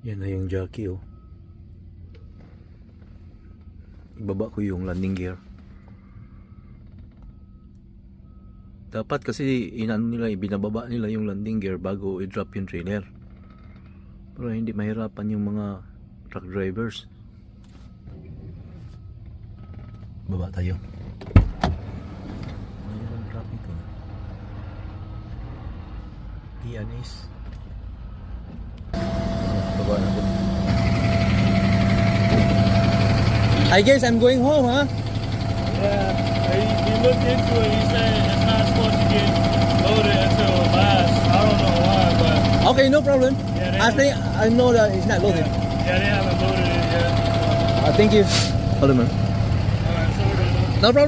Yan na yung jockey, oh. Ibaba ko yung landing gear. Dapat kasi inano nila, ibinababa nila yung landing gear bago i-drop yung trailer. Pero hindi mahirapan yung mga truck drivers. Baba tayo. Ano yung traffic ko? Pianis. Baba natin. I guess I'm going home, huh? Yeah, he looked into it. He said it's not supposed to get loaded until last. I don't know why, but Okay, no problem. Yeah, I think I know that it's not loaded. yeah, they haven't loaded it yet. Thank you. Hold on, man. All right, so we're gonna No problem.